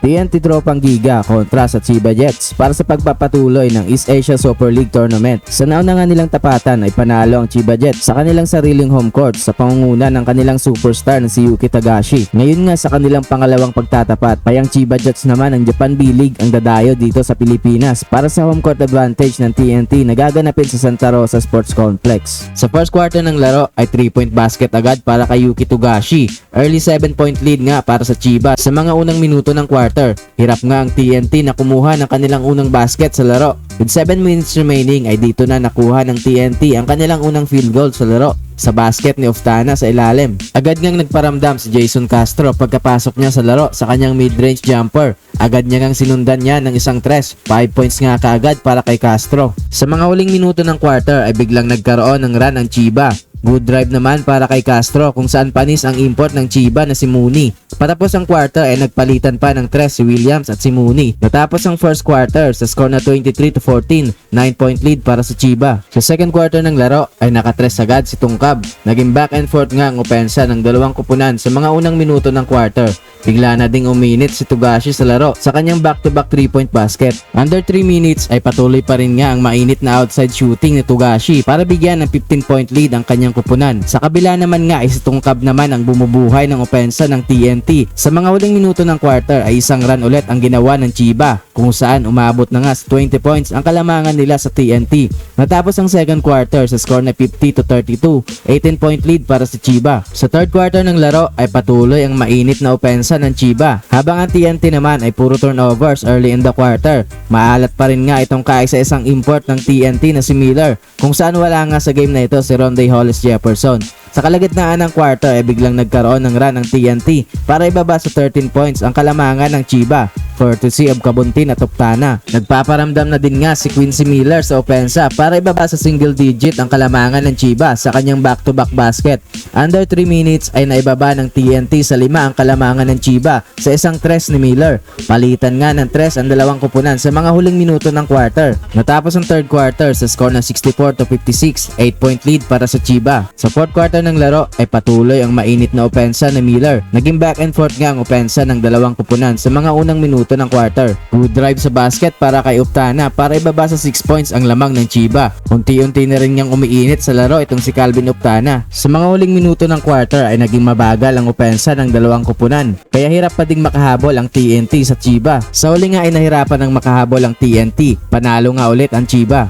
TNT Tropang Giga kontra sa Chiba Jets para sa pagpapatuloy ng East Asia Super League Tournament. Sa nauna nga nilang tapatan ay panalo ang Chiba Jets sa kanilang sariling home court sa pangunguna ng kanilang superstar na si Yuki Tagashi. Ngayon nga sa kanilang pangalawang pagtatapat ay ang Chiba Jets naman ng Japan B-League ang dadayo dito sa Pilipinas para sa home court advantage ng TNT na gaganapin sa Santa Rosa Sports Complex. Sa first quarter ng laro ay 3-point basket agad para kay Yuki Tagashi. Early 7-point lead nga para sa Chiba sa mga unang minuto ng quarter. Hirap nga ang TNT na kumuha ng kanilang unang basket sa laro. With 7 minutes remaining ay dito na nakuha ng TNT ang kanilang unang field goal sa laro sa basket ni Oftana sa ilalim. Agad ngang nagparamdam si Jason Castro pagkapasok niya sa laro sa kanyang mid-range jumper. Agad niya ngang sinundan niya ng isang 3 points nga kaagad para kay Castro. Sa mga huling minuto ng quarter ay biglang nagkaroon ng run ang Chiba. Good drive naman para kay Castro kung saan panis ang import ng Chiba na si Mooney. Patapos ang quarter ay nagpalitan pa ng 3 si Williams at si Mooney. Natapos ang first quarter sa score na 23-14, 9-point lead para sa Chiba. Sa second quarter ng laro ay nakatres agad si Tungkab. Naging back and forth nga ang opensa ng dalawang kupunan sa mga unang minuto ng quarter. Bigla na ding uminit si Tagashi sa laro sa kanyang back-to-back 3-point basket. Under 3 minutes ay patuloy pa rin nga ang mainit na outside shooting ni Tagashi para bigyan ng 15-point lead ang kanyang kupunan. Sa kabila naman nga ay si Tungkab naman ang bumubuhay ng opensa ng TNT. Sa mga huling minuto ng quarter ay isang run ulit ang ginawa ng Chiba kung saan umabot na nga sa 20 points ang kalamangan nila sa TNT. Natapos ang second quarter sa score na 50-32, 18-point lead para sa Chiba. Sa third quarter ng laro ay patuloy ang mainit na opensa ng Chiba habang ang TNT naman ay puro turnovers early in the quarter. Maalat pa rin nga itong kaisa-isang import ng TNT na si Miller kung saan wala nga sa game na ito si Rondae Hollis Jefferson. Sa kalagitnaan ng quarter ay biglang nagkaroon ng run ng TNT para ibaba sa 13 points ang kalamangan ng Chiba, courtesy of Kabuntin at Oftana. Nagpaparamdam na din nga si Quincy Miller sa opensa para ibaba sa single digit ang kalamangan ng Chiba sa kanyang back-to-back basket. Under 3 minutes ay naibaba ng TNT sa 5 ang kalamangan ng Chiba sa isang 3 ni Miller. Palitan nga ng 3 ang dalawang kupunan sa mga huling minuto ng quarter. Natapos ang third quarter sa score na 64-56, 8-point lead para sa Chiba. Sa fourth quarter ng laro ay patuloy ang mainit na opensa ni Miller. Naging back and forth nga ang opensa ng dalawang kupunan sa mga unang minuto ng quarter. Good drive sa basket para kay Oftana para ibaba sa 6 points ang lamang ng Chiba. Unti-unti na rin niyang umiinit sa laro itong si Calvin Oftana. Sa mga huling minuto ng quarter ay naging mabagal ang opensa ng dalawang kupunan. Kaya hirap pa ding makahabol ang TNT sa Chiba. Sa huli nga ay nahirapan ng makahabol ang TNT. Panalo nga ulit ang Chiba.